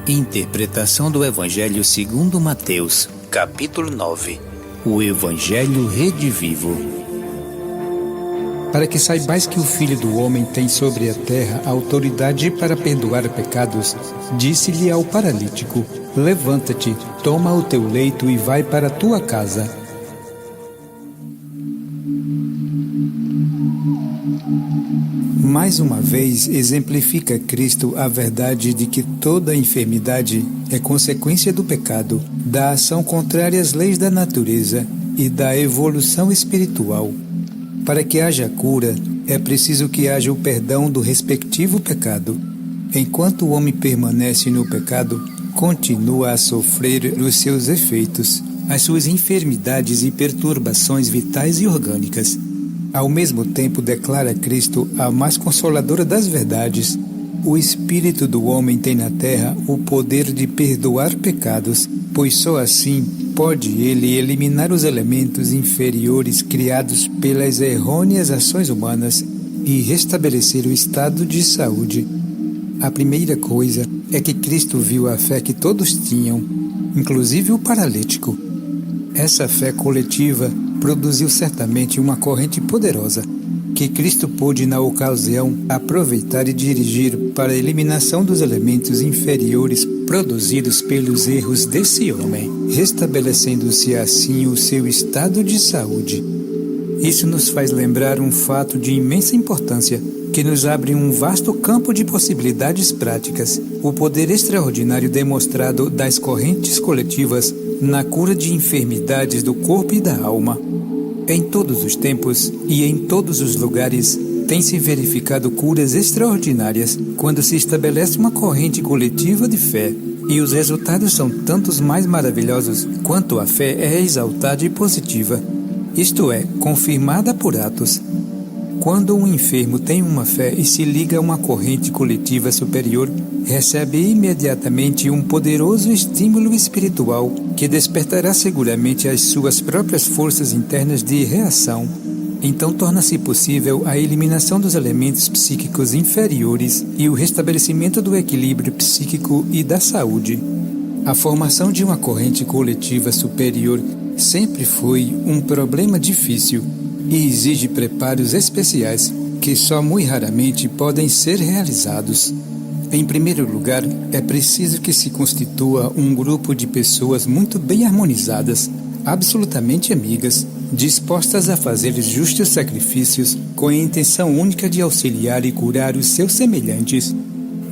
Interpretação do Evangelho segundo Mateus, capítulo 9. O Evangelho redivivo. Para que saibais que o Filho do Homem tem sobre a terra autoridade para perdoar pecados, disse-lhe ao paralítico: levanta-te, toma o teu leito e vai para a tua casa. Mais uma vez exemplifica Cristo a verdade de que toda enfermidade é consequência do pecado, da ação contrária às leis da natureza e da evolução espiritual. Para que haja cura, é preciso que haja o perdão do respectivo pecado. Enquanto o homem permanece no pecado, continua a sofrer os seus efeitos, as suas enfermidades e perturbações vitais e orgânicas. Ao mesmo tempo, declara Cristo a mais consoladora das verdades: o Espírito do homem tem na terra o poder de perdoar pecados, pois só assim pode ele eliminar os elementos inferiores criados pelas errôneas ações humanas e restabelecer o estado de saúde. A primeira coisa é que Cristo viu a fé que todos tinham, inclusive o paralítico. Essa fé coletiva produziu certamente uma corrente poderosa, que Cristo pôde, na ocasião, aproveitar e dirigir para a eliminação dos elementos inferiores produzidos pelos erros desse homem, restabelecendo-se assim o seu estado de saúde. Isso nos faz lembrar um fato de imensa importância, que nos abre um vasto campo de possibilidades práticas: o poder extraordinário demonstrado das correntes coletivas na cura de enfermidades do corpo e da alma. Em todos os tempos e em todos os lugares tem-se verificado curas extraordinárias quando se estabelece uma corrente coletiva de fé, e os resultados são tantos mais maravilhosos quanto a fé é exaltada e positiva, isto é, confirmada por atos. Quando um enfermo tem uma fé e se liga a uma corrente coletiva superior, recebe imediatamente um poderoso estímulo espiritual que despertará seguramente as suas próprias forças internas de reação. Então torna-se possível a eliminação dos elementos psíquicos inferiores e o restabelecimento do equilíbrio psíquico e da saúde. A formação de uma corrente coletiva superior sempre foi um problema difícil e exige preparos especiais que só muito raramente podem ser realizados. Em primeiro lugar, é preciso que se constitua um grupo de pessoas muito bem harmonizadas, absolutamente amigas, dispostas a fazer justos sacrifícios com a intenção única de auxiliar e curar os seus semelhantes.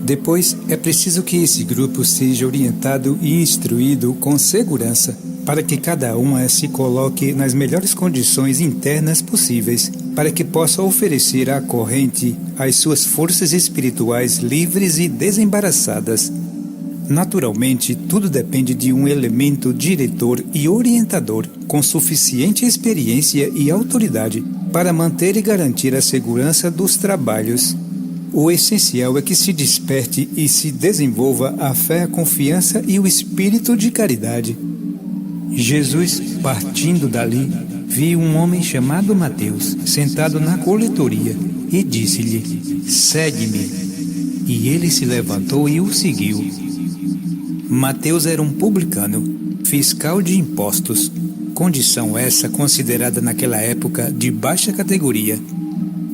Depois, é preciso que esse grupo seja orientado e instruído com segurança, para que cada uma se coloque nas melhores condições internas possíveis, para que possa oferecer à corrente as suas forças espirituais livres e desembaraçadas. Naturalmente, tudo depende de um elemento diretor e orientador com suficiente experiência e autoridade para manter e garantir a segurança dos trabalhos. O essencial é que se desperte e se desenvolva a fé, a confiança e o espírito de caridade. Jesus, partindo dali, viu um homem chamado Mateus sentado na coletoria e disse-lhe: segue-me. E ele se levantou e o seguiu. Mateus era um publicano, fiscal de impostos, condição essa considerada naquela época de baixa categoria.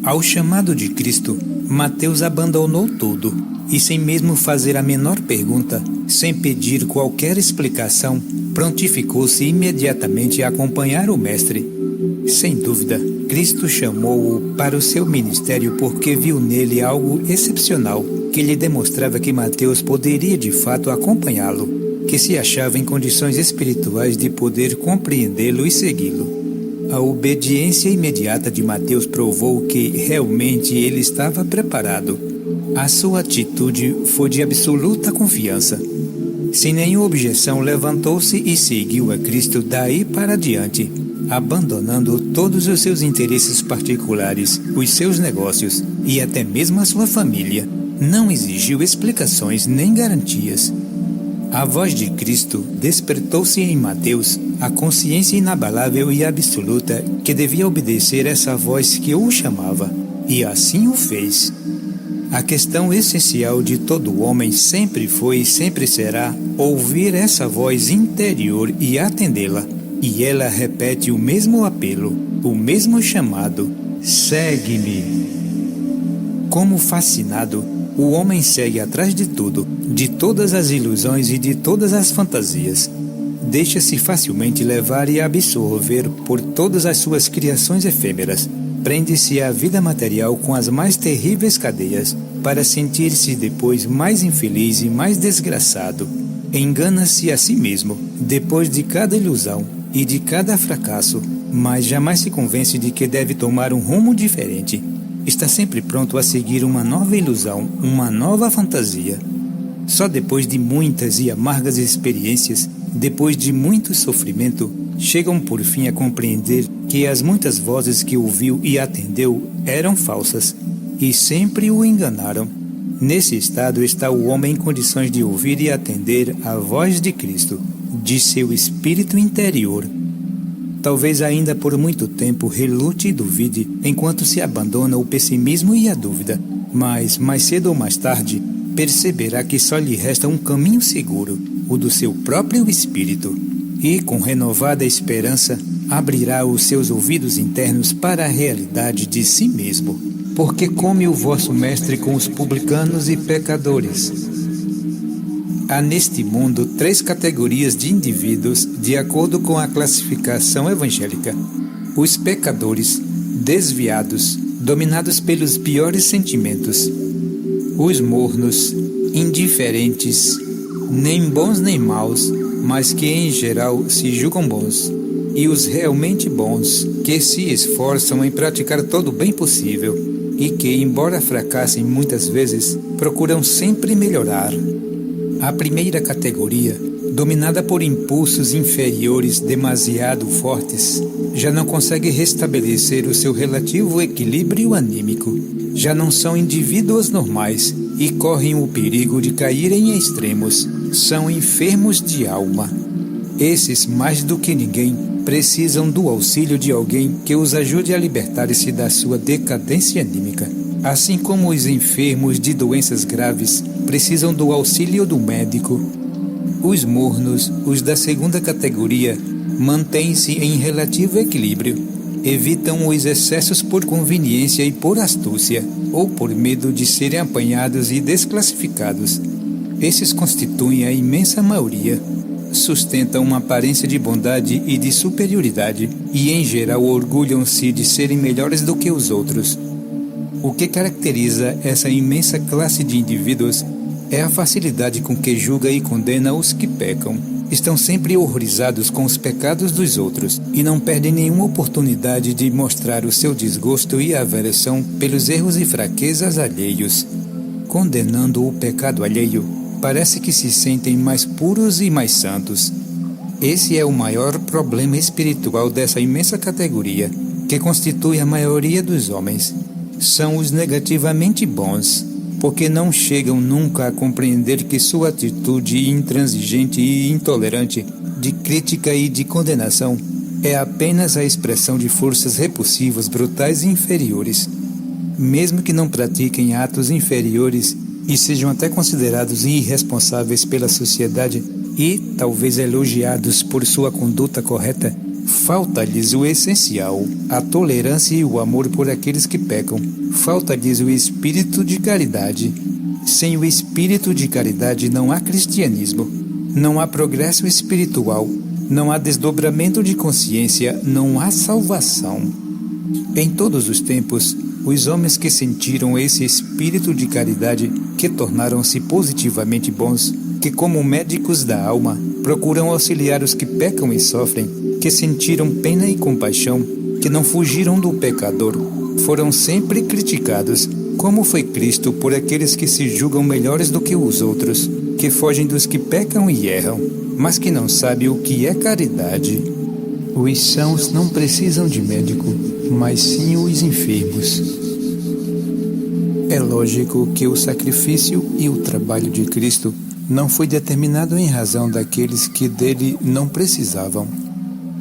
Ao chamado de Cristo, Mateus abandonou tudo e, sem mesmo fazer a menor pergunta, sem pedir qualquer explicação, prontificou-se imediatamente a acompanhar o Mestre. Sem dúvida, Cristo chamou-o para o seu ministério porque viu nele algo excepcional, que lhe demonstrava que Mateus poderia de fato acompanhá-lo, que se achava em condições espirituais de poder compreendê-lo e segui-lo. A obediência imediata de Mateus provou que realmente ele estava preparado. A sua atitude foi de absoluta confiança. Sem nenhuma objeção, levantou-se e seguiu a Cristo daí para diante, abandonando todos os seus interesses particulares, os seus negócios e até mesmo a sua família. Não exigiu explicações nem garantias. A voz de Cristo despertou-se em Mateus a consciência inabalável e absoluta que devia obedecer essa voz que o chamava, e assim o fez. A questão essencial de todo homem sempre foi e sempre será ouvir essa voz interior e atendê-la. E ela repete o mesmo apelo, o mesmo chamado: segue-me. Como fascinado, o homem segue atrás de tudo, de todas as ilusões e de todas as fantasias. Deixa-se facilmente levar e absorver por todas as suas criações efêmeras. Prende-se à vida material com as mais terríveis cadeias, para sentir-se depois mais infeliz e mais desgraçado. Engana-se a si mesmo, depois de cada ilusão e de cada fracasso, mas jamais se convence de que deve tomar um rumo diferente. Está sempre pronto a seguir uma nova ilusão, uma nova fantasia. Só depois de muitas e amargas experiências, depois de muito sofrimento, chegam por fim a compreender que as muitas vozes que ouviu e atendeu eram falsas e sempre o enganaram. Nesse estado está o homem em condições de ouvir e atender à voz de Cristo, de seu espírito interior. Talvez ainda por muito tempo relute e duvide, enquanto se abandona o pessimismo e a dúvida, mas mais cedo ou mais tarde perceberá que só lhe resta um caminho seguro, o do seu próprio espírito, e com renovada esperança abrirá os seus ouvidos internos para a realidade de si mesmo. Porque come o vosso mestre com os publicanos e pecadores. Há neste mundo 3 categorias de indivíduos de acordo com a classificação evangélica: os pecadores, desviados, dominados pelos piores sentimentos; os mornos, indiferentes, nem bons nem maus, mas que em geral se julgam bons; e os realmente bons, que se esforçam em praticar todo o bem possível e que, embora fracassem muitas vezes, procuram sempre melhorar. A primeira categoria, dominada por impulsos inferiores demasiado fortes, já não consegue restabelecer o seu relativo equilíbrio anímico. Já não são indivíduos normais e correm o perigo de caírem em extremos. São enfermos de alma. Esses, mais do que ninguém, precisam do auxílio de alguém que os ajude a libertar-se da sua decadência anímica. Assim como os enfermos de doenças graves precisam do auxílio do médico, os mornos, os da segunda categoria, mantêm-se em relativo equilíbrio. Evitam os excessos por conveniência e por astúcia, ou por medo de serem apanhados e desclassificados. Esses constituem a imensa maioria. Sustentam uma aparência de bondade e de superioridade, e em geral orgulham-se de serem melhores do que os outros. O que caracteriza essa imensa classe de indivíduos é a facilidade com que julga e condena os que pecam. Estão sempre horrorizados com os pecados dos outros e não perdem nenhuma oportunidade de mostrar o seu desgosto e aversão pelos erros e fraquezas alheios. Condenando o pecado alheio, parece que se sentem mais puros e mais santos. Esse é o maior problema espiritual dessa imensa categoria, que constitui a maioria dos homens. São os negativamente bons, porque não chegam nunca a compreender que sua atitude intransigente e intolerante, de crítica e de condenação, é apenas a expressão de forças repulsivas, brutais e inferiores. Mesmo que não pratiquem atos inferiores e sejam até considerados irresponsáveis pela sociedade e talvez elogiados por sua conduta correta, falta-lhes o essencial, a tolerância e o amor por aqueles que pecam. Falta-lhes o espírito de caridade. Sem o espírito de caridade não há cristianismo, não há progresso espiritual, não há desdobramento de consciência, não há salvação. Em todos os tempos, os homens que sentiram esse espírito de caridade, que tornaram-se positivamente bons, que como médicos da alma, procuram auxiliar os que pecam e sofrem, que sentiram pena e compaixão, que não fugiram do pecador, foram sempre criticados, como foi Cristo por aqueles que se julgam melhores do que os outros, que fogem dos que pecam e erram, mas que não sabem o que é caridade. Os sãos não precisam de médico, mas sim os enfermos. É lógico que o sacrifício e o trabalho de Cristo não foi determinado em razão daqueles que dele não precisavam.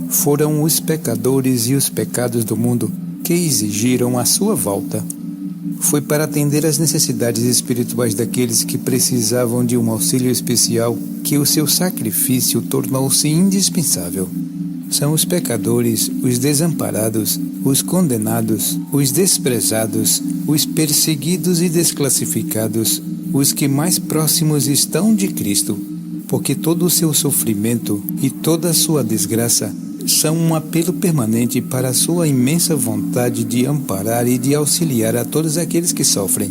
Foram os pecadores e os pecados do mundo que exigiram a sua volta. foi para atender às necessidades espirituais daqueles que precisavam de um auxílio especial que o seu sacrifício tornou-se indispensável. São os pecadores, os desamparados, os condenados, os desprezados, os perseguidos e desclassificados, os que mais próximos estão de Cristo, porque todo o seu sofrimento e toda a sua desgraça são um apelo permanente para a sua imensa vontade de amparar e de auxiliar a todos aqueles que sofrem.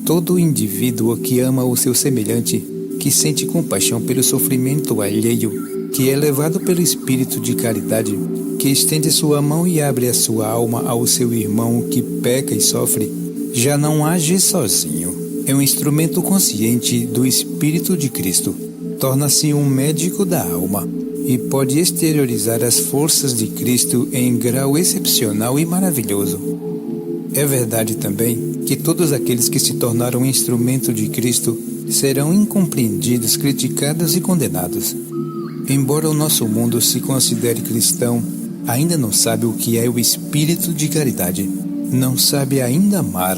Todo indivíduo que ama o seu semelhante, que sente compaixão pelo sofrimento alheio, que é levado pelo espírito de caridade, que estende sua mão e abre a sua alma ao seu irmão que peca e sofre, já não age sozinho. É um instrumento consciente do Espírito de Cristo. Torna-se um médico da alma e pode exteriorizar as forças de Cristo em grau excepcional e maravilhoso. É verdade também que todos aqueles que se tornaram instrumento de Cristo serão incompreendidos, criticados e condenados. Embora o nosso mundo se considere cristão, ainda não sabe o que é o espírito de caridade. Não sabe ainda amar.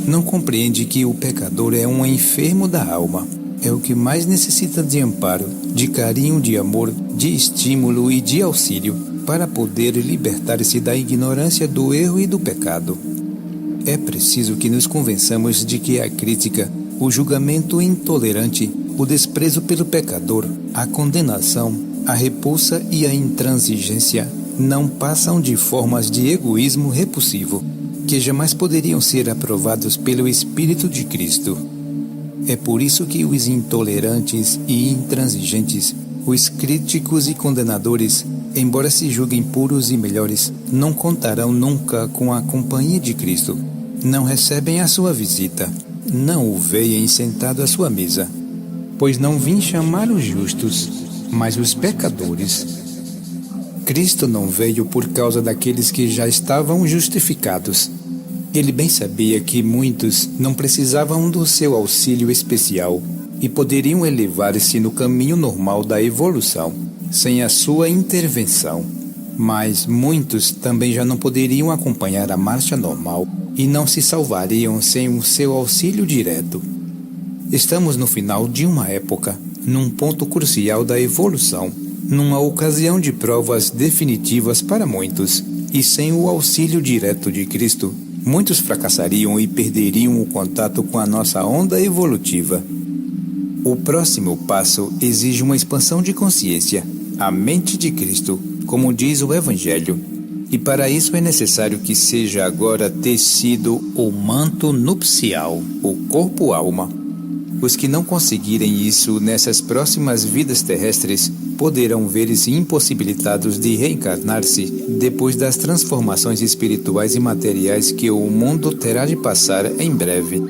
Não compreende que o pecador é um enfermo da alma. É o que mais necessita de amparo, de carinho, de amor, de estímulo e de auxílio, para poder libertar-se da ignorância do erro e do pecado. É preciso que nos convençamos de que a crítica, o julgamento intolerante, o desprezo pelo pecador, a condenação, a repulsa e a intransigência não passam de formas de egoísmo repulsivo, que jamais poderiam ser aprovados pelo Espírito de Cristo. É por isso que os intolerantes e intransigentes, os críticos e condenadores, embora se julguem puros e melhores, não contarão nunca com a companhia de Cristo. Não recebem a sua visita, não o veem sentado à sua mesa. Pois não vim chamar os justos, mas os pecadores. Cristo não veio por causa daqueles que já estavam justificados. Ele bem sabia que muitos não precisavam do seu auxílio especial e poderiam elevar-se no caminho normal da evolução, sem a sua intervenção. Mas muitos também já não poderiam acompanhar a marcha normal e não se salvariam sem o seu auxílio direto. Estamos no final de uma época, num ponto crucial da evolução, numa ocasião de provas definitivas para muitos, e sem o auxílio direto de Cristo, muitos fracassariam e perderiam o contato com a nossa onda evolutiva. O próximo passo exige uma expansão de consciência, a mente de Cristo, como diz o Evangelho, e para isso é necessário que seja agora tecido o manto nupcial, o corpo-alma. Os que não conseguirem isso nessas próximas vidas terrestres poderão ver-se impossibilitados de reencarnar-se depois das transformações espirituais e materiais que o mundo terá de passar em breve.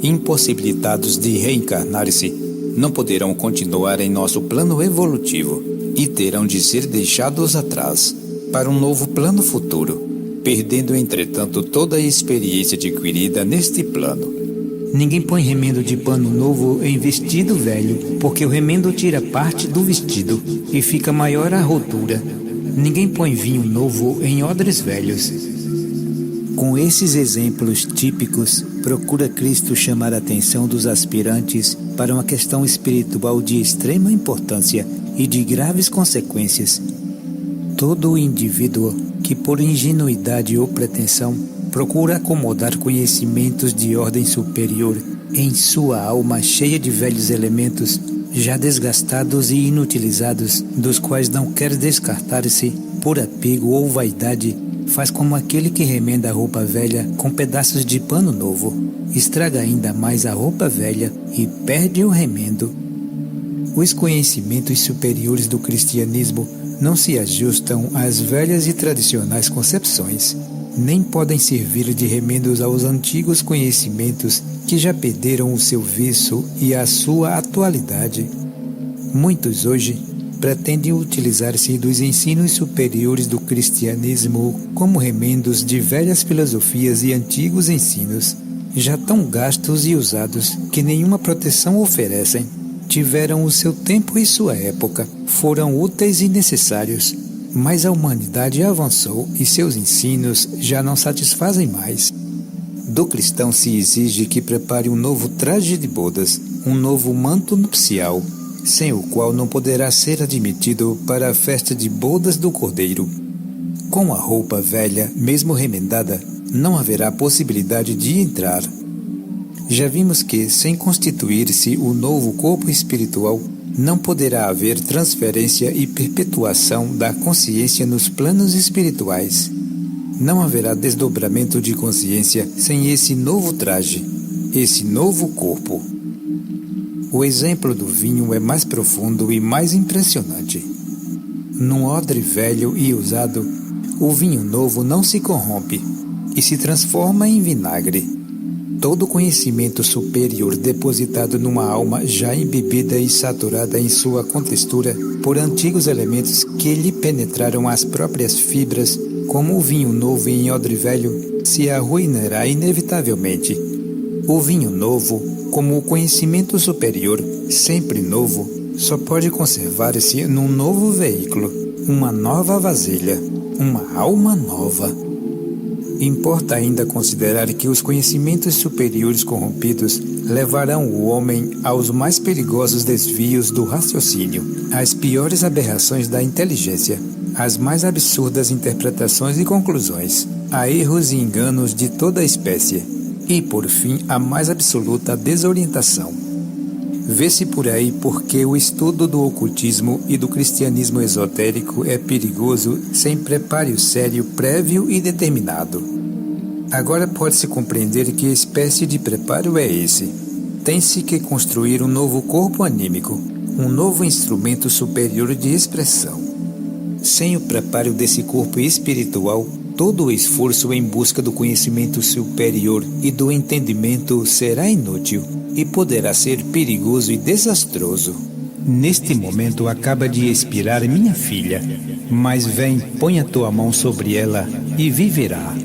Impossibilitados de reencarnar-se, não poderão continuar em nosso plano evolutivo e terão de ser deixados atrás para um novo plano futuro, perdendo entretanto toda a experiência adquirida neste plano. Ninguém põe remendo de pano novo em vestido velho, porque o remendo tira parte do vestido e fica maior a rotura. Ninguém põe vinho novo em odres velhos. Com esses exemplos típicos, procura Cristo chamar a atenção dos aspirantes para uma questão espiritual de extrema importância e de graves consequências. Todo indivíduo que, por ingenuidade ou pretensão, procura acomodar conhecimentos de ordem superior em sua alma cheia de velhos elementos, já desgastados e inutilizados, dos quais não quer descartar-se por apego ou vaidade, faz como aquele que remenda a roupa velha com pedaços de pano novo, estraga ainda mais a roupa velha e perde o remendo. Os conhecimentos superiores do cristianismo não se ajustam às velhas e tradicionais concepções, nem podem servir de remendos aos antigos conhecimentos que já perderam o seu viço e a sua atualidade. Muitos hoje pretendem utilizar-se dos ensinos superiores do cristianismo como remendos de velhas filosofias e antigos ensinos, já tão gastos e usados que nenhuma proteção oferecem. Tiveram o seu tempo e sua época, foram úteis e necessários, mas a humanidade avançou e seus ensinos já não satisfazem mais. Do cristão se exige que prepare um novo traje de bodas, um novo manto nupcial, sem o qual não poderá ser admitido para a festa de bodas do Cordeiro. Com a roupa velha, mesmo remendada, não haverá possibilidade de entrar. Já vimos que, sem constituir-se o novo corpo espiritual, não poderá haver transferência e perpetuação da consciência nos planos espirituais. Não haverá desdobramento de consciência sem esse novo traje, esse novo corpo. O exemplo do vinho é mais profundo e mais impressionante. Num odre velho e usado, o vinho novo não se corrompe e se transforma em vinagre. Todo conhecimento superior depositado numa alma já embebida e saturada em sua contextura por antigos elementos que lhe penetraram as próprias fibras, como o vinho novo em odre velho, se arruinará inevitavelmente. O vinho novo, como o conhecimento superior, sempre novo, só pode conservar-se num novo veículo, uma nova vasilha, uma alma nova. Importa ainda considerar que os conhecimentos superiores corrompidos levarão o homem aos mais perigosos desvios do raciocínio, às piores aberrações da inteligência, às mais absurdas interpretações e conclusões, a erros e enganos de toda a espécie, e, por fim, a mais absoluta desorientação. Vê-se por aí porque o estudo do ocultismo e do cristianismo esotérico é perigoso sem preparo sério, prévio e determinado. Agora pode-se compreender que espécie de preparo é esse. Tem-se que construir um novo corpo anímico, um novo instrumento superior de expressão. Sem o preparo desse corpo espiritual, todo o esforço em busca do conhecimento superior e do entendimento será inútil e poderá ser perigoso e desastroso. Neste momento acaba de expirar minha filha, mas vem, põe a tua mão sobre ela e viverá.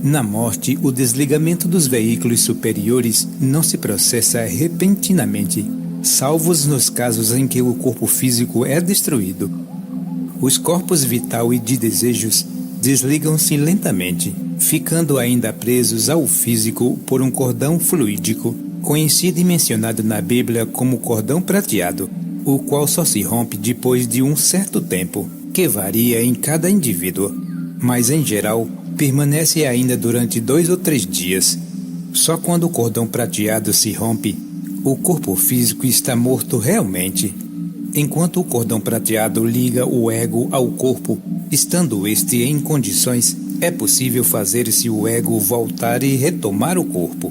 Na morte, o desligamento dos veículos superiores não se processa repentinamente, salvos nos casos em que o corpo físico é destruído. Os corpos vital e de desejos desligam-se lentamente, ficando ainda presos ao físico por um cordão fluídico, conhecido e mencionado na Bíblia como cordão prateado, o qual só se rompe depois de um certo tempo, que varia em cada indivíduo, mas em geral permanece ainda durante 2 ou 3 dias. Só quando o cordão prateado se rompe, o corpo físico está morto realmente. Enquanto o cordão prateado liga o ego ao corpo, estando este em condições, é possível fazer-se o ego voltar e retomar o corpo.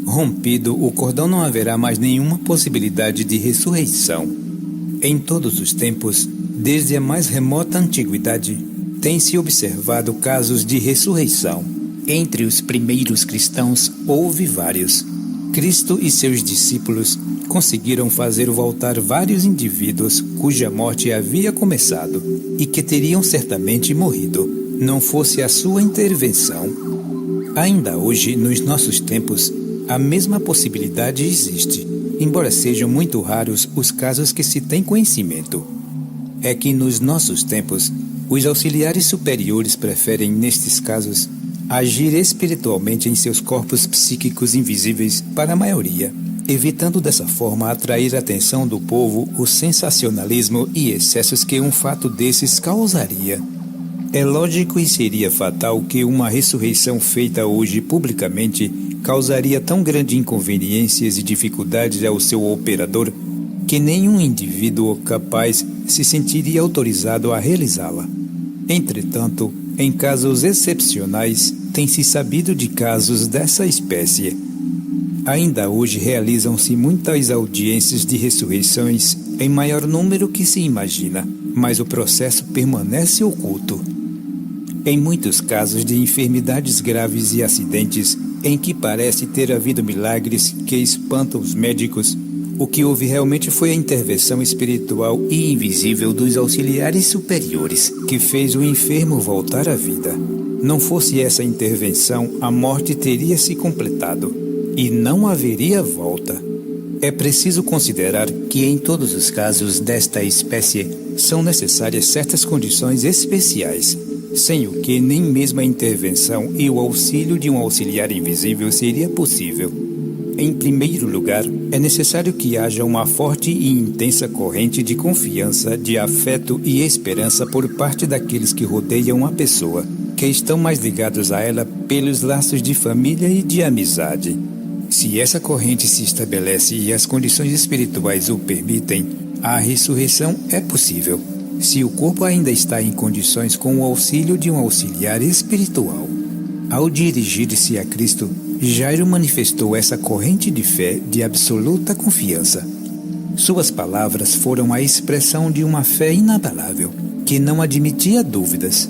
Rompido o cordão, não haverá mais nenhuma possibilidade de ressurreição. Em todos os tempos, desde a mais remota antiguidade, tem-se observado casos de ressurreição. Entre os primeiros cristãos houve vários. Cristo e seus discípulos conseguiram fazer voltar vários indivíduos cuja morte havia começado e que teriam certamente morrido, não fosse a sua intervenção. Ainda hoje, nos nossos tempos, a mesma possibilidade existe, embora sejam muito raros os casos que se tem conhecimento. É que nos nossos tempos, os auxiliares superiores preferem, nestes casos, agir espiritualmente em seus corpos psíquicos invisíveis para a maioria, evitando dessa forma atrair a atenção do povo o sensacionalismo e excessos que um fato desses causaria. É lógico e seria fatal que uma ressurreição feita hoje publicamente causaria tão grandes inconveniências e dificuldades ao seu operador que nenhum indivíduo capaz se sentiria autorizado a realizá-la. Entretanto, em casos excepcionais, tem-se sabido de casos dessa espécie. Ainda hoje realizam-se muitas audiências de ressurreições em maior número que se imagina, mas o processo permanece oculto. Em muitos casos de enfermidades graves e acidentes, em que parece ter havido milagres que espantam os médicos, o que houve realmente foi a intervenção espiritual e invisível dos auxiliares superiores, que fez o enfermo voltar à vida. Não fosse essa intervenção, a morte teria se completado, e não haveria volta. É preciso considerar que em todos os casos desta espécie são necessárias certas condições especiais, sem o que nem mesmo a intervenção e o auxílio de um auxiliar invisível seria possível. Em primeiro lugar, é necessário que haja uma forte e intensa corrente de confiança, de afeto e esperança por parte daqueles que rodeiam a pessoa, que estão mais ligados a ela pelos laços de família e de amizade. Se essa corrente se estabelece e as condições espirituais o permitem, a ressurreição é possível, se o corpo ainda está em condições com o auxílio de um auxiliar espiritual. Ao dirigir-se a Cristo, Jairo manifestou essa corrente de fé de absoluta confiança. Suas palavras foram a expressão de uma fé inabalável, que não admitia dúvidas.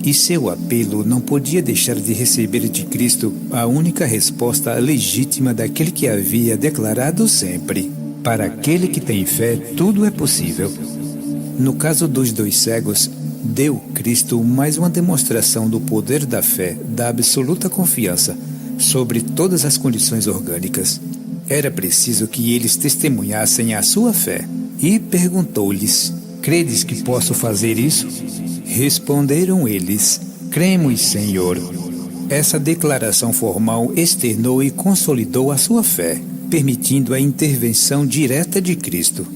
E seu apelo não podia deixar de receber de Cristo a única resposta legítima daquele que havia declarado sempre: para aquele que tem fé, tudo é possível. No caso dos 2 cegos, deu Cristo mais uma demonstração do poder da fé, da absoluta confiança, sobre todas as condições orgânicas. Era preciso que eles testemunhassem a sua fé. E perguntou-lhes: credes que posso fazer isso? Responderam eles: cremos, Senhor. Essa declaração formal externou e consolidou a sua fé, permitindo a intervenção direta de Cristo.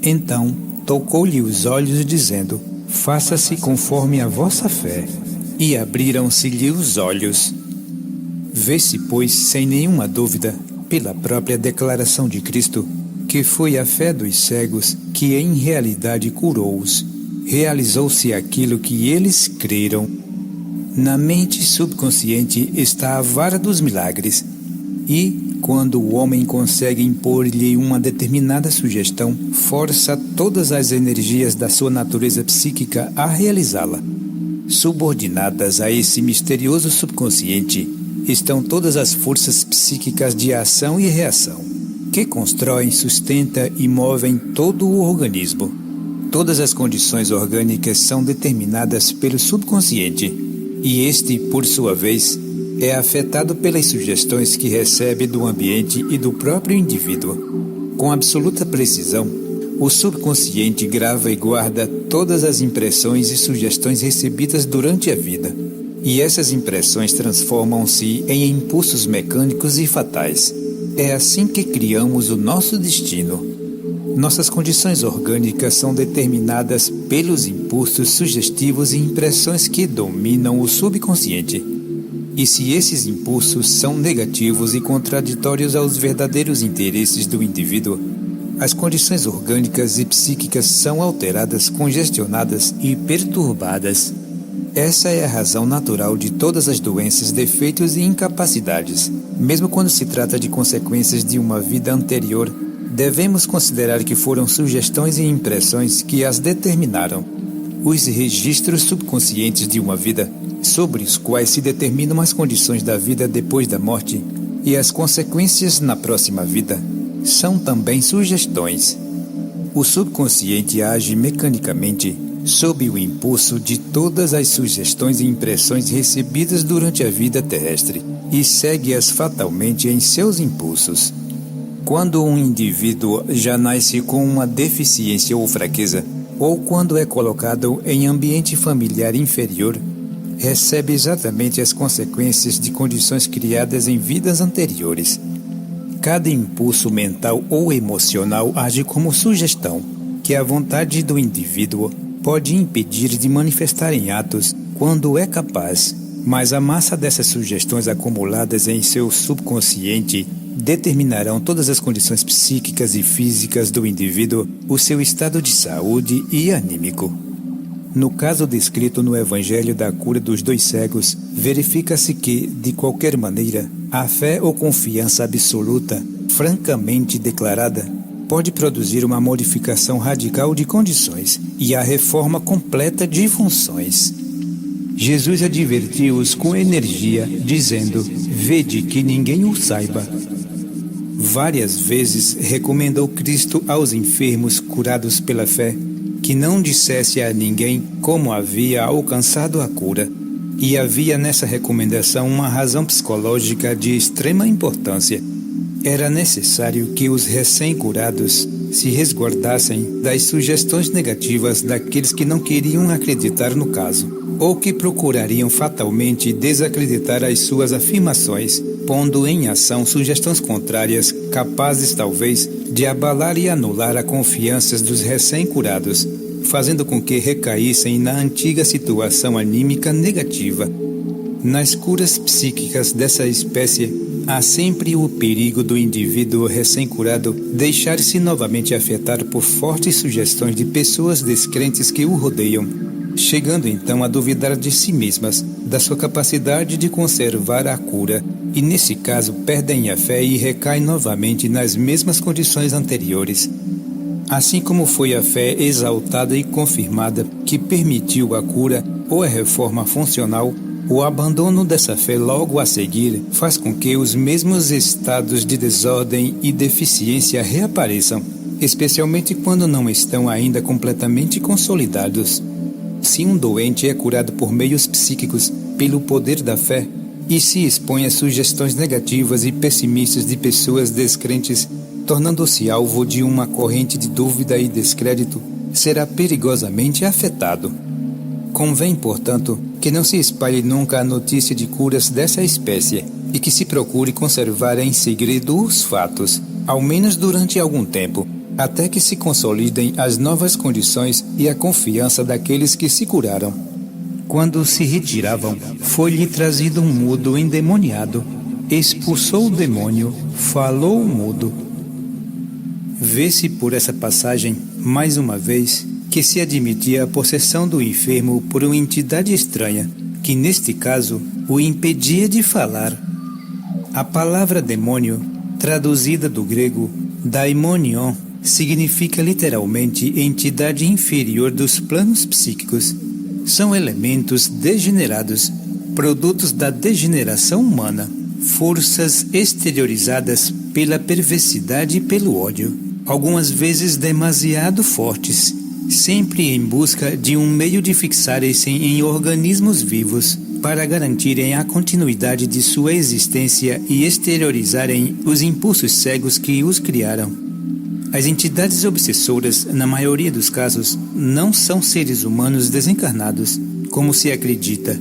Então, tocou-lhe os olhos, dizendo: faça-se conforme a vossa fé. E abriram-se-lhe os olhos. Vê-se, pois, sem nenhuma dúvida, pela própria declaração de Cristo, que foi a fé dos cegos que em realidade curou-os. Realizou-se aquilo que eles creram. Na mente subconsciente está a vara dos milagres, e, quando o homem consegue impor-lhe uma determinada sugestão, força todas as energias da sua natureza psíquica a realizá-la. Subordinadas a esse misterioso subconsciente estão todas as forças psíquicas de ação e reação, que constroem, sustentam e movem todo o organismo. Todas as condições orgânicas são determinadas pelo subconsciente, e este, por sua vez, é afetado pelas sugestões que recebe do ambiente e do próprio indivíduo. Com absoluta precisão, o subconsciente grava e guarda todas as impressões e sugestões recebidas durante a vida, e essas impressões transformam-se em impulsos mecânicos e fatais. É assim que criamos o nosso destino. Nossas condições orgânicas são determinadas pelos impulsos sugestivos e impressões que dominam o subconsciente. E se esses impulsos são negativos e contraditórios aos verdadeiros interesses do indivíduo, as condições orgânicas e psíquicas são alteradas, congestionadas e perturbadas. Essa é a razão natural de todas as doenças, defeitos e incapacidades. Mesmo quando se trata de consequências de uma vida anterior, devemos considerar que foram sugestões e impressões que as determinaram. Os registros subconscientes de uma vida, sobre os quais se determinam as condições da vida depois da morte e as consequências na próxima vida, são também sugestões. O subconsciente age mecanicamente sob o impulso de todas as sugestões e impressões recebidas durante a vida terrestre e segue-as fatalmente em seus impulsos. Quando um indivíduo já nasce com uma deficiência ou fraqueza, ou quando é colocado em ambiente familiar inferior, recebe exatamente as consequências de condições criadas em vidas anteriores. Cada impulso mental ou emocional age como sugestão, que a vontade do indivíduo pode impedir de manifestar em atos quando é capaz, mas a massa dessas sugestões acumuladas em seu subconsciente determinarão todas as condições psíquicas e físicas do indivíduo, o seu estado de saúde e anímico. No caso descrito no Evangelho da cura dos 2 cegos, verifica-se que, de qualquer maneira, a fé ou confiança absoluta, francamente declarada, pode produzir uma modificação radical de condições e a reforma completa de funções. Jesus advertiu-os com energia, dizendo: vede que ninguém o saiba. Várias vezes recomendou Cristo aos enfermos curados pela fé que não dissesse a ninguém como havia alcançado a cura. E havia nessa recomendação uma razão psicológica de extrema importância. Era necessário que os recém-curados se resguardassem das sugestões negativas daqueles que não queriam acreditar no caso, ou que procurariam fatalmente desacreditar as suas afirmações, pondo em ação sugestões contrárias, capazes talvez de abalar e anular a confiança dos recém-curados, fazendo com que recaíssem na antiga situação anímica negativa. Nas curas psíquicas dessa espécie, há sempre o perigo do indivíduo recém-curado deixar-se novamente afetar por fortes sugestões de pessoas descrentes que o rodeiam, chegando então a duvidar de si mesmas, da sua capacidade de conservar a cura, e nesse caso perdem a fé e recaem novamente nas mesmas condições anteriores. Assim como foi a fé exaltada e confirmada que permitiu a cura ou a reforma funcional, o abandono dessa fé logo a seguir faz com que os mesmos estados de desordem e deficiência reapareçam, especialmente quando não estão ainda completamente consolidados. Se um doente é curado por meios psíquicos pelo poder da fé e se expõe a sugestões negativas e pessimistas de pessoas descrentes, tornando-se alvo de uma corrente de dúvida e descrédito, será perigosamente afetado. Convém, portanto, que não se espalhe nunca a notícia de curas dessa espécie e que se procure conservar em segredo os fatos, ao menos durante algum tempo, até que se consolidem as novas condições e a confiança daqueles que se curaram. Quando se retiravam, foi-lhe trazido um mudo endemoniado, expulsou o demônio, falou o mudo. Vê-se por essa passagem, mais uma vez, que se admitia a possessão do enfermo por uma entidade estranha, que neste caso o impedia de falar. A palavra demônio, traduzida do grego daimonion, significa literalmente entidade inferior dos planos psíquicos. São elementos degenerados, produtos da degeneração humana, forças exteriorizadas pela perversidade e pelo ódio, algumas vezes demasiado fortes, sempre em busca de um meio de fixarem-se em organismos vivos para garantirem a continuidade de sua existência e exteriorizarem os impulsos cegos que os criaram. As entidades obsessoras, na maioria dos casos, não são seres humanos desencarnados, como se acredita,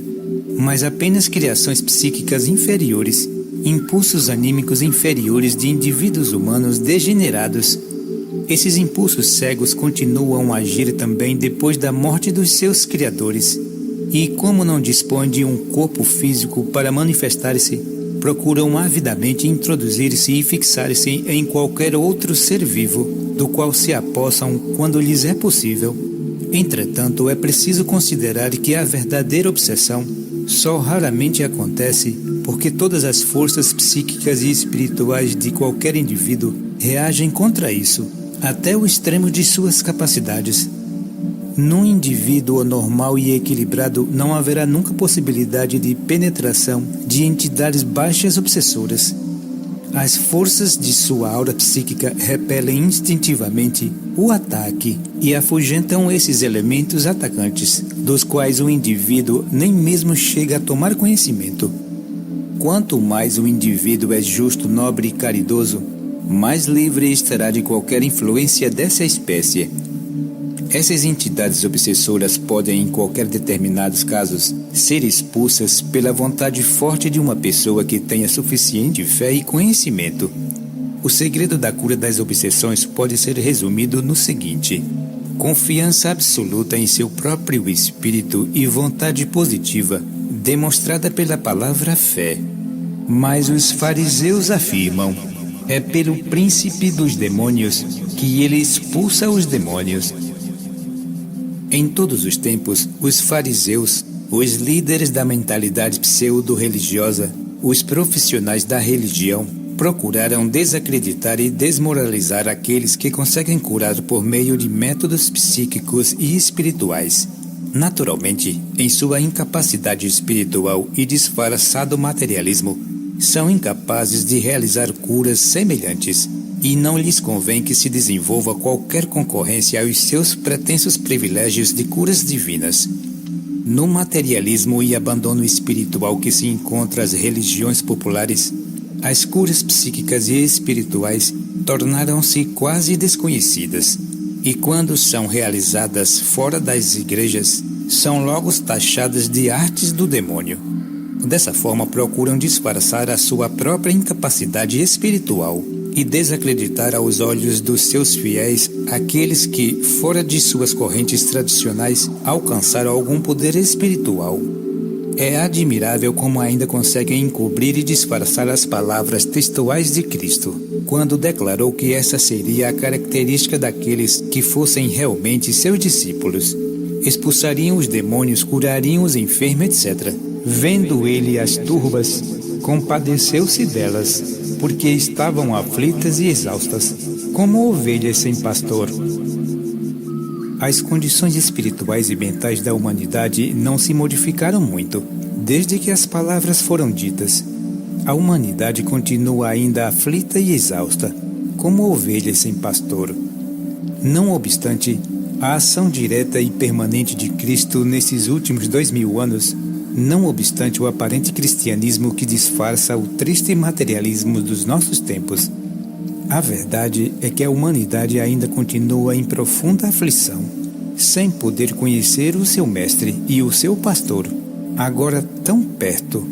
mas apenas criações psíquicas inferiores, impulsos anímicos inferiores de indivíduos humanos degenerados. Esses impulsos cegos continuam a agir também depois da morte dos seus criadores, e como não dispõem de um corpo físico para manifestar-se, procuram avidamente introduzir-se e fixar-se em qualquer outro ser vivo, do qual se apossam quando lhes é possível. Entretanto, é preciso considerar que a verdadeira obsessão só raramente acontece porque todas as forças psíquicas e espirituais de qualquer indivíduo reagem contra isso, até o extremo de suas capacidades. Num indivíduo normal e equilibrado não haverá nunca possibilidade de penetração de entidades baixas obsessoras. As forças de sua aura psíquica repelem instintivamente o ataque e afugentam esses elementos atacantes, dos quais o indivíduo nem mesmo chega a tomar conhecimento. Quanto mais o indivíduo é justo, nobre e caridoso, mais livre estará de qualquer influência dessa espécie. Essas entidades obsessoras podem, em qualquer determinados casos, ser expulsas pela vontade forte de uma pessoa que tenha suficiente fé e conhecimento. O segredo da cura das obsessões pode ser resumido no seguinte: confiança absoluta em seu próprio espírito e vontade positiva, demonstrada pela palavra fé. Mas os fariseus afirmam: é pelo príncipe dos demônios que ele expulsa os demônios. Em todos os tempos, os fariseus, os líderes da mentalidade pseudo-religiosa, os profissionais da religião, procuraram desacreditar e desmoralizar aqueles que conseguem curar por meio de métodos psíquicos e espirituais. Naturalmente, em sua incapacidade espiritual e disfarçado materialismo, são incapazes de realizar curas semelhantes, e não lhes convém que se desenvolva qualquer concorrência aos seus pretensos privilégios de curas divinas. No materialismo e abandono espiritual que se encontra as religiões populares, as curas psíquicas e espirituais tornaram-se quase desconhecidas, e quando são realizadas fora das igrejas, são logo taxadas de artes do demônio. Dessa forma, procuram disfarçar a sua própria incapacidade espiritual e desacreditar aos olhos dos seus fiéis aqueles que, fora de suas correntes tradicionais, alcançaram algum poder espiritual. É admirável como ainda conseguem encobrir e disfarçar as palavras textuais de Cristo, quando declarou que essa seria a característica daqueles que fossem realmente seus discípulos. Expulsariam os demônios, curariam os enfermos, etc. Vendo ele as turbas, compadeceu-se delas, porque estavam aflitas e exaustas, como ovelhas sem pastor. As condições espirituais e mentais da humanidade não se modificaram muito, desde que as palavras foram ditas. A humanidade continua ainda aflita e exausta, como ovelhas sem pastor. Não obstante, a ação direta e permanente de Cristo nesses últimos 2000 anos, não obstante o aparente cristianismo que disfarça o triste materialismo dos nossos tempos, a verdade é que a humanidade ainda continua em profunda aflição, sem poder conhecer o seu mestre e o seu pastor, agora tão perto.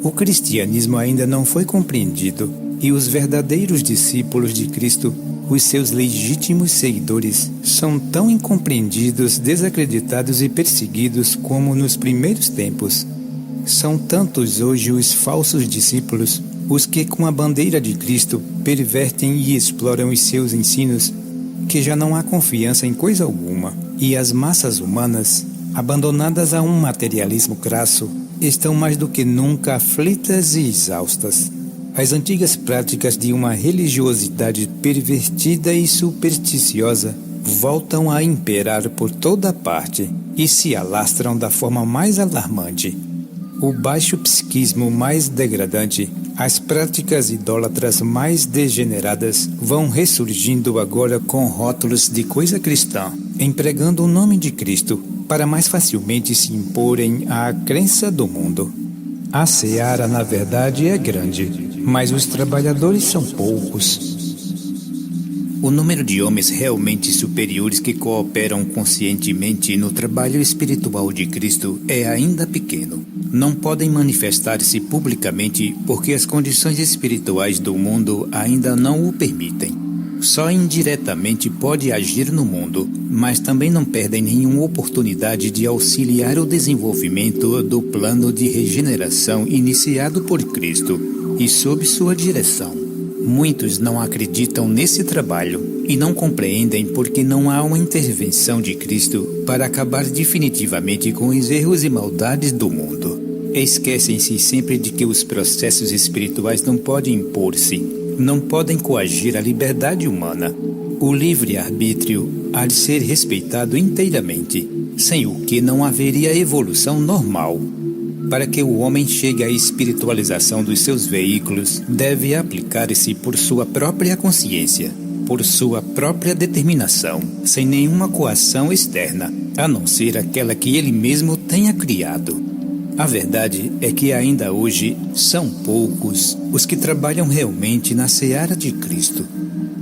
O cristianismo ainda não foi compreendido e os verdadeiros discípulos de Cristo, os seus legítimos seguidores, são tão incompreendidos, desacreditados e perseguidos como nos primeiros tempos. São tantos hoje os falsos discípulos, os que com a bandeira de Cristo pervertem e exploram os seus ensinos, que já não há confiança em coisa alguma, e as massas humanas, abandonadas a um materialismo crasso, estão mais do que nunca aflitas e exaustas. As antigas práticas de uma religiosidade pervertida e supersticiosa voltam a imperar por toda parte e se alastram da forma mais alarmante. O baixo psiquismo mais degradante, as práticas idólatras mais degeneradas vão ressurgindo agora com rótulos de coisa cristã, empregando o nome de Cristo para mais facilmente se imporem à crença do mundo. A seara, na verdade, é grande, mas os trabalhadores são poucos. O número de homens realmente superiores que cooperam conscientemente no trabalho espiritual de Cristo é ainda pequeno. Não podem manifestar-se publicamente porque as condições espirituais do mundo ainda não o permitem. Só indiretamente pode agir no mundo, mas também não perdem nenhuma oportunidade de auxiliar o desenvolvimento do plano de regeneração iniciado por Cristo e sob sua direção. Muitos não acreditam nesse trabalho e não compreendem porque não há uma intervenção de Cristo para acabar definitivamente com os erros e maldades do mundo. Esquecem-se sempre de que os processos espirituais não podem impor-se, não podem coagir a liberdade humana. O livre-arbítrio há de ser respeitado inteiramente, sem o que não haveria evolução normal. Para que o homem chegue à espiritualização dos seus veículos, deve aplicar-se por sua própria consciência, por sua própria determinação, sem nenhuma coação externa, a não ser aquela que ele mesmo tenha criado. A verdade é que ainda hoje são poucos os que trabalham realmente na seara de Cristo.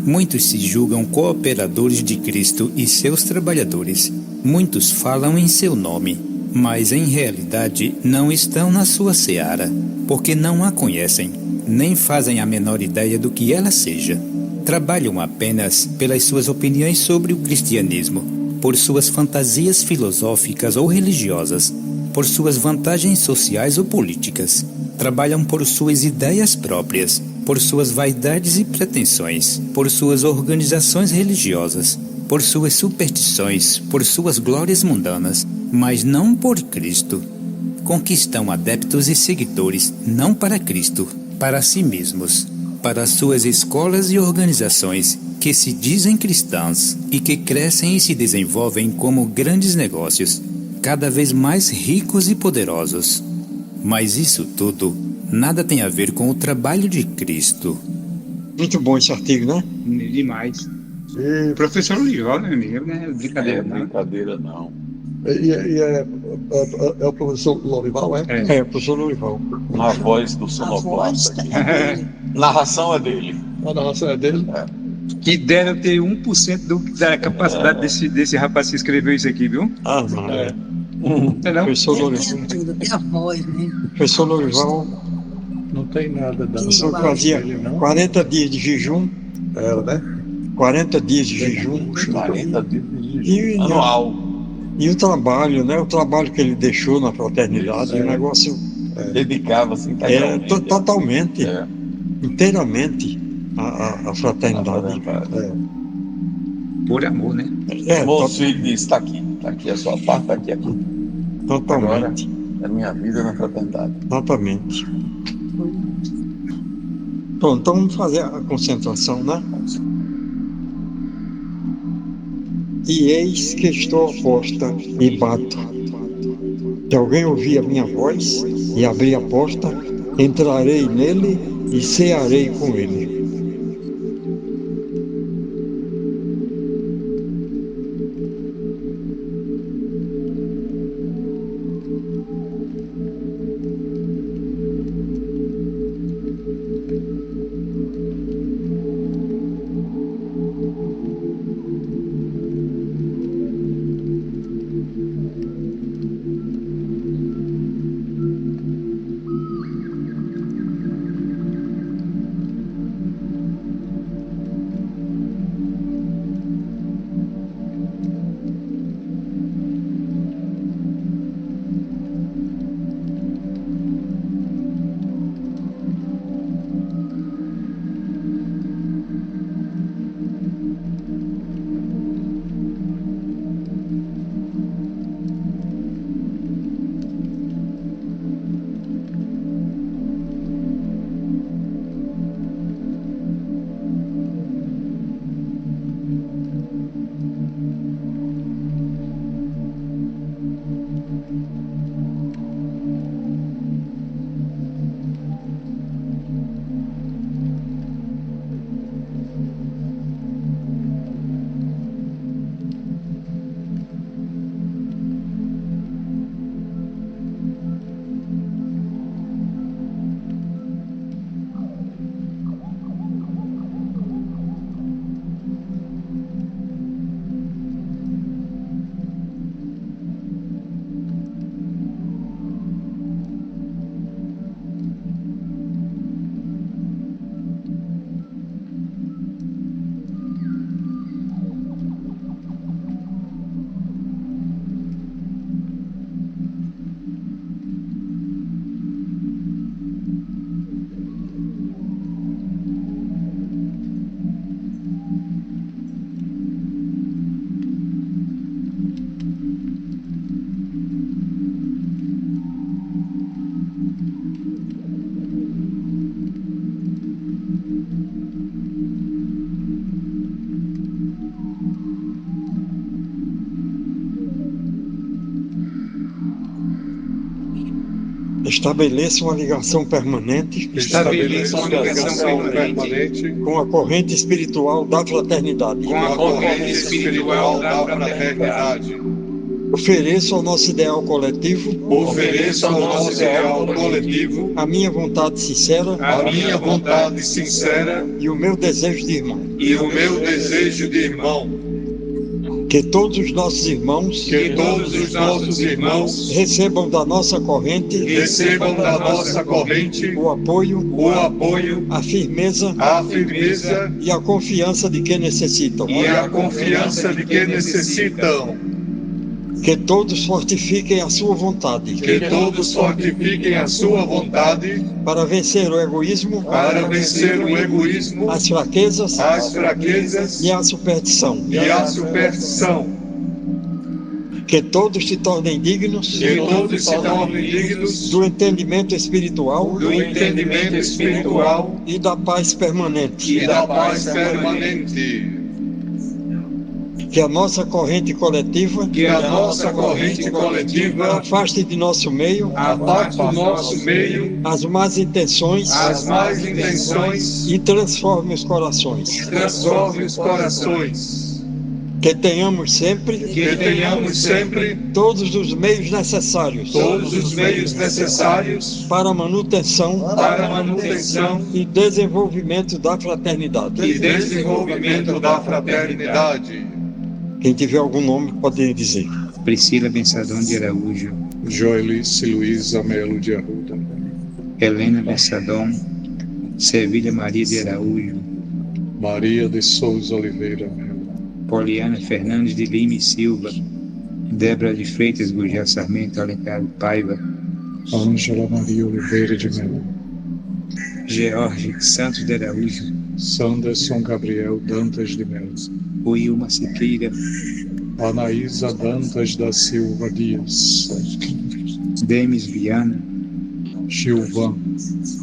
Muitos se julgam cooperadores de Cristo e seus trabalhadores. Muitos falam em seu nome, mas em realidade não estão na sua seara, porque não a conhecem, nem fazem a menor ideia do que ela seja. Trabalham apenas pelas suas opiniões sobre o cristianismo, por suas fantasias filosóficas ou religiosas, por suas vantagens sociais ou políticas. Trabalham por suas ideias próprias, por suas vaidades e pretensões, por suas organizações religiosas, por suas superstições, por suas glórias mundanas, mas não por Cristo. Conquistam adeptos e seguidores não para Cristo, para si mesmos, para suas escolas e organizações que se dizem cristãs e que crescem e se desenvolvem como grandes negócios, cada vez mais ricos e poderosos. Mas isso tudo nada tem a ver com o trabalho de Cristo. Muito bom esse artigo, né? Demais. Professor Lorival, meu amigo, né? Brincadeira, não. Brincadeira não. É o professor Lorival, é? É, o professor Lorival. Na voz do sonoplasta aqui. Narração é dele. A narração é dele? É. Que dera ter 1% da capacidade desse rapaz que escreveu isso aqui, viu? Ah, não. Não? Professor Lorival. Tem tudo, tem a voz, né? Professor Lorival, Não tem nada da o senhor fazia 40 dias de jejum, ela, né? 40 dias de jejum. 40 dias de jejum. E, Anual. e o trabalho, né? O trabalho que ele deixou na fraternidade, o negócio Dedicava-se é integralmente. totalmente, É. inteiramente a fraternidade. Por amor, né? É, Moço, ele disse, tá aqui a sua parte, tá aqui. Agora totalmente, é minha vida na fraternidade. totalmente. Pronto, então vamos fazer a concentração, né? E eis que estou à porta e bato. Se alguém ouvir a minha voz e abrir a porta, entrarei nele e cearei com ele. Estabeleça uma ligação permanente Estabeleça uma ligação permanente com a corrente espiritual da fraternidade. com a corrente espiritual da fraternidade. Ofereço ao nosso ideal coletivo Ofereço ao nosso ideal coletivo a minha vontade sincera a minha vontade sincera e o meu desejo de irmão. e o meu desejo de irmão. Que todos os nossos irmãos Que todos os nossos irmãos recebam da nossa corrente recebam da nossa corrente o apoio, o apoio, a firmeza a firmeza e a confiança de que necessitam. e a confiança de que necessitam. Que todos fortifiquem a sua vontade Que todos fortifiquem a sua vontade para vencer o egoísmo, para vencer o egoísmo, as fraquezas as fraquezas e a superstição. e a superstição. Que todos se tornem dignos Que todos se tornem dignos do entendimento espiritual do entendimento espiritual e da paz permanente. e da paz permanente. Que a nossa corrente coletiva Que a nossa corrente coletiva afaste de nosso meio afaste do nosso meio as más intenções as más intenções e transforme os corações. e transforme os corações. que tenhamos sempre todos os meios necessários para a manutenção e desenvolvimento da fraternidade. Quem tiver algum nome pode dizer. Priscila Bensadão de Araújo, Joelice Luiza Melo de Arruda, Helena Bensadão, Sevilha Maria de Araújo, Maria de Souza Oliveira Melo, Poliana Fernandes de Lima e Silva, Débora de Freitas Gurgel Sarmento Alencar Paiva, Ângela Maria Oliveira de Melo, George Santos de Araújo, Sanderson Gabriel Dantas de Melo, Wilma Siqueira, Anaísa Dantas da Silva Dias, Demis Viana, Gilvan,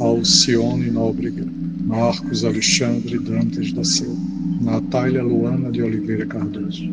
Alcione Nóbrega, Marcos Alexandre Dantas da Silva, Natália Luana de Oliveira Cardoso.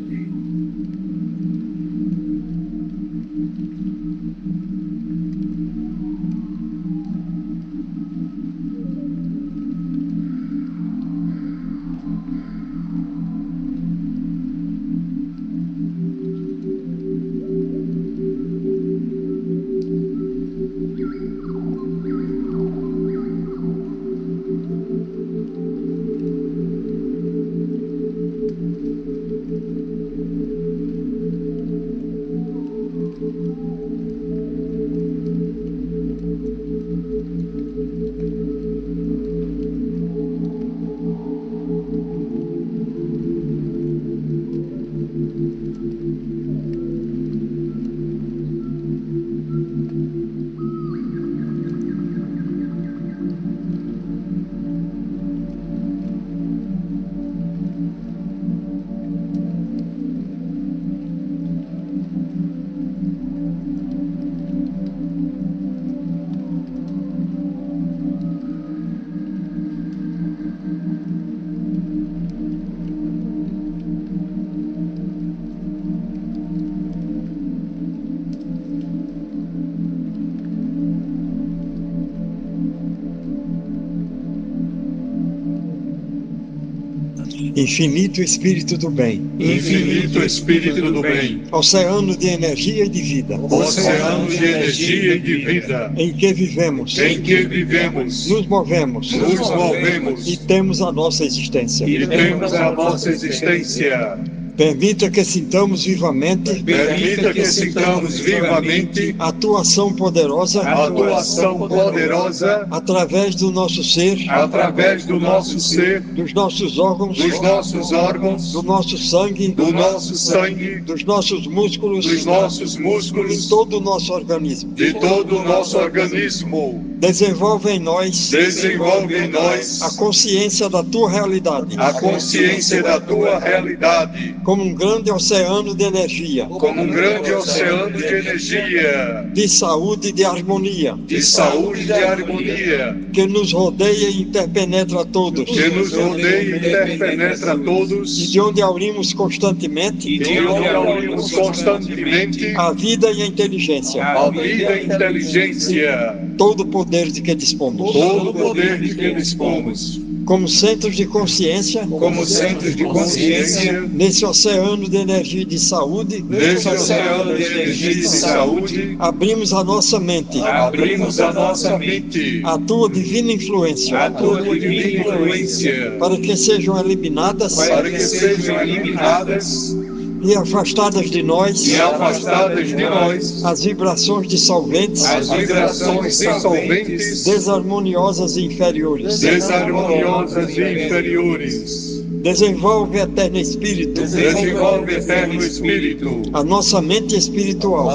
Infinito Espírito do Bem, Infinito Espírito do Bem, oceano de energia e de vida, oceano de energia e de vida, em que vivemos, nos movemos e temos a nossa existência. e temos a nossa existência. Permita que sintamos vivamente a tua ação poderosa através do nosso ser, dos nossos órgãos, do nosso sangue, dos nossos músculos, de todo o nosso organismo. Desenvolve em nós a consciência da tua realidade, como um grande oceano de energia, de saúde e de harmonia, que nos rodeia e interpenetra a todos, e de onde aurimos constantemente a vida e a inteligência, todo o poder de que dispomos. Como centros de consciência, nesse oceano de energia e de saúde, abrimos a nossa mente à tua divina influência, para que sejam eliminadas e afastadas de nós as vibrações dissolventes, desarmoniosas e inferiores. Desenvolve, eterno Espírito, a nossa mente espiritual,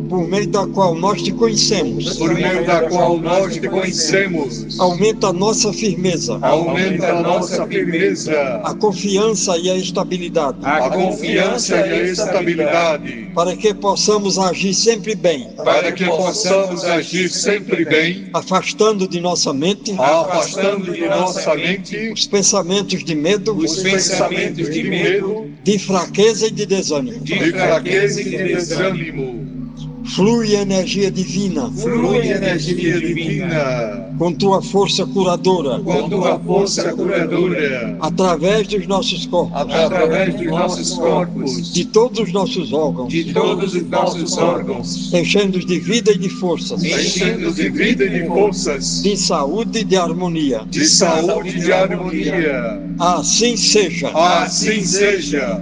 por meio da qual nós te conhecemos. Aumenta a nossa firmeza, a confiança e a estabilidade, para que possamos agir sempre bem, afastando de nossa mente os pensamentos de medo, de fraqueza e de desânimo. Flui energia divina, Flui energia divina, com tua força curadora, com tua força curadora, através dos nossos corpos, através dos nossos corpos, de todos os nossos órgãos, de todos os nossos órgãos, enchendo-os de vida e de forças, enchendo de vida e de forças, de saúde e de harmonia. de saúde e de harmonia. Assim seja. Assim seja.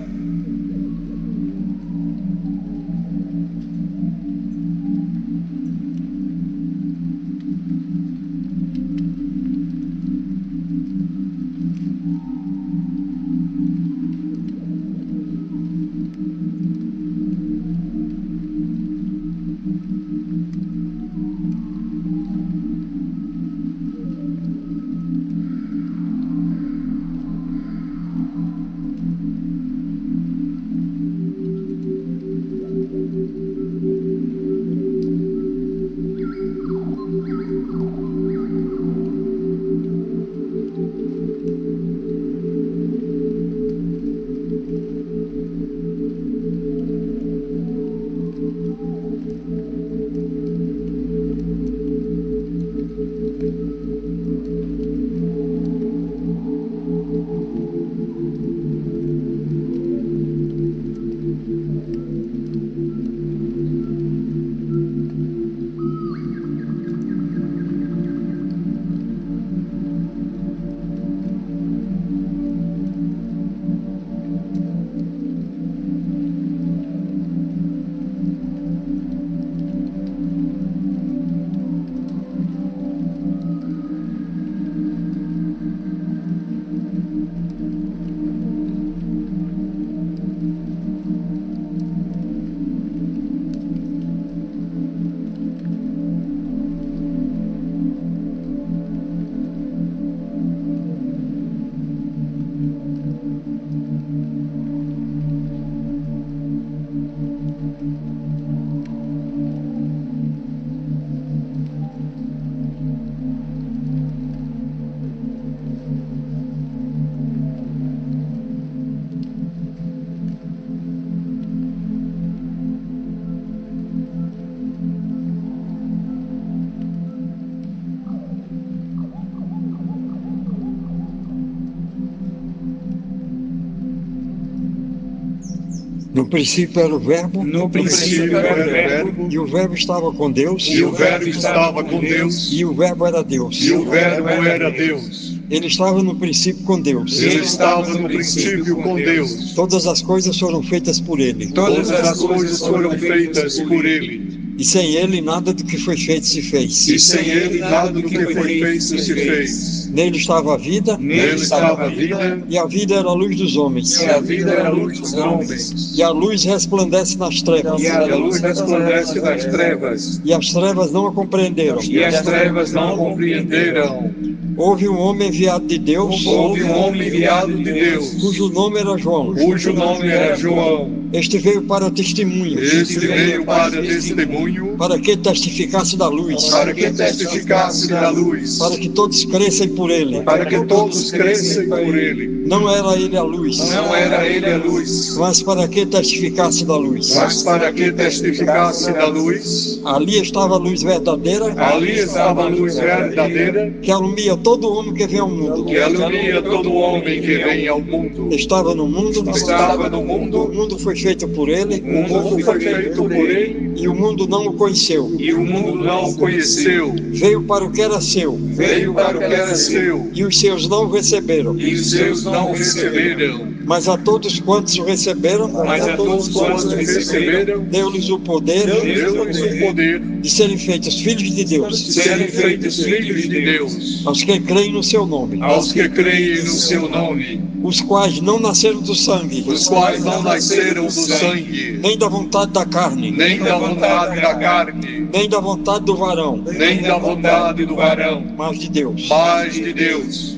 No princípio era o Verbo, No princípio era o Verbo, e o Verbo estava com Deus, e o Verbo estava com Deus, e o Verbo era Deus. e o Verbo era Deus. Ele estava no princípio com Deus. Ele estava no princípio com Deus. Todas as coisas foram feitas por Ele. Todas as coisas foram feitas por Ele. E sem Ele nada do que foi feito se fez. E sem Ele nada do que foi feito se fez. Nele estava a vida, Nele estava a vida, e a vida era a luz dos homens. e a vida era a luz dos homens. E a luz resplandece nas trevas, E a luz resplandece nas trevas, e as trevas não a compreenderam. e as trevas não compreenderam. Houve um homem enviado de Deus, Houve um homem enviado de Deus, cujo nome era João. cujo nome era João. Este veio para testemunho, Este veio para testemunho, para que testificasse da luz, para que testificasse da luz, para que todos crescem por Ele. para que todos crescem por Ele. Não era Ele a luz, Não era Ele a luz, mas para que testificasse da luz. mas para que testificasse da luz. Ali estava a luz verdadeira, Ali estava a luz verdadeira, que alumia todo homem que vem ao mundo. que alumia todo homem que vem ao mundo. Estava no mundo, Estava no o mundo, mundo foi feito por Ele, o mundo foi feito por Ele, e o mundo não o conheceu. e o mundo não o conheceu. Veio para o que era seu, Veio para o que era seu, e os seus não o receberam. e os seus não o receberam. Mas a todos quantos o receberam, Mas a todos quantos receberam, deu-lhes o poder deu-lhes o poder de serem feitos filhos de Deus, de serem feitos filhos de Deus, aos que creem no seu nome, aos que creem no seu nome, os quais não nasceram do sangue, os quais não nasceram do sangue, nem da vontade da carne, nem da vontade da carne, nem da vontade do varão, nem da vontade do varão, mas de Deus. mas de Deus.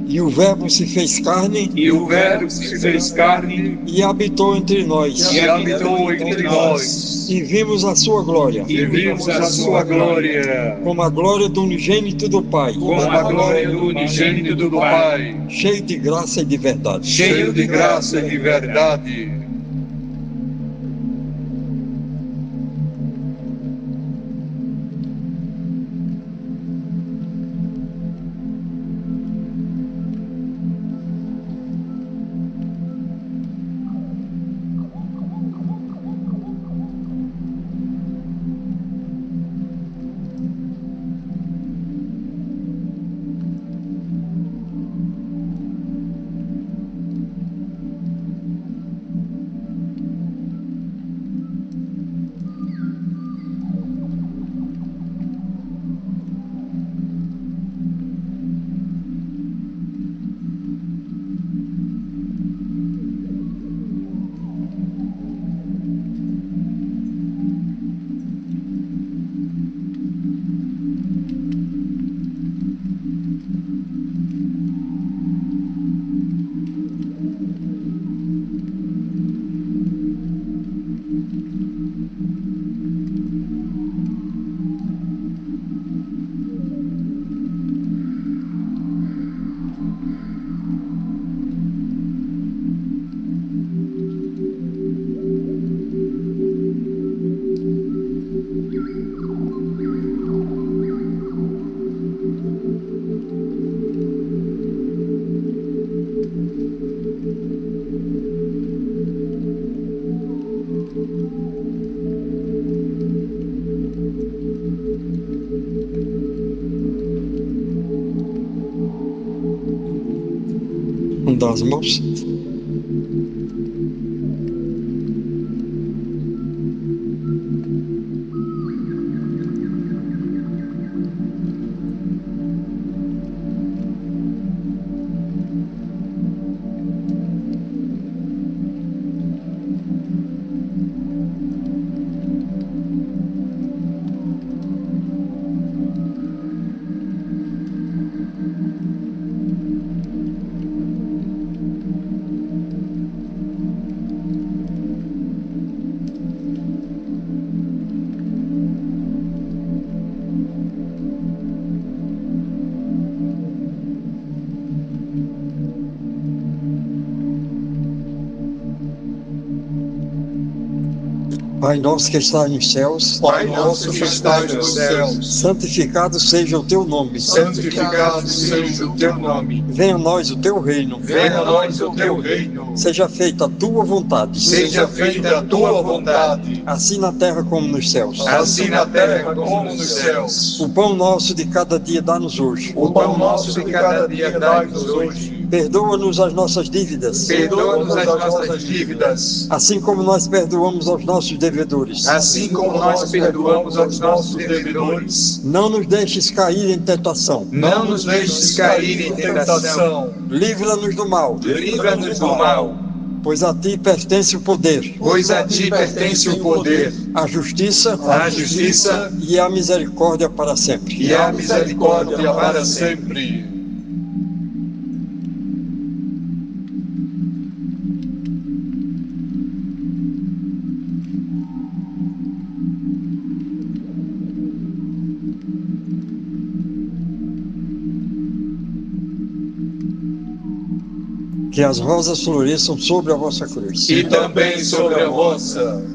E o Verbo se fez carne E o Verbo se fez carne e habitou entre nós, e habitou entre nós, e vimos a sua glória, e vimos a sua glória, como a glória do unigênito do Pai, como a glória do unigênito do Pai, cheio de graça e de verdade. cheio de graça e de verdade. Impondo as mãos. Pai nosso que está nos céus, Pai nosso que estás nos céus, santificado seja o teu nome. santificado seja o teu nome. Venha a nós o teu reino. Venha a nós o teu reino. Seja feita a tua vontade. Seja feita a tua vontade, Assim na terra como nos céus. assim na terra como nos céus. O pão nosso de cada dia dá-nos hoje. O pão nosso de cada dia dai-nos hoje. Perdoa-nos as nossas dívidas, Perdoa-nos as nossas dívidas, assim como nós perdoamos aos nossos devedores. assim como nós perdoamos aos nossos devedores. Não nos deixes cair em tentação. Não nos deixes cair em tentação. Livra-nos do mal, Livra-nos do mal, pois a ti pertence o poder, pois a ti pertence o poder, a justiça a justiça e a misericórdia para sempre. e a misericórdia para sempre. Que as rosas floresçam sobre a vossa cruz. E também sobre a vossa.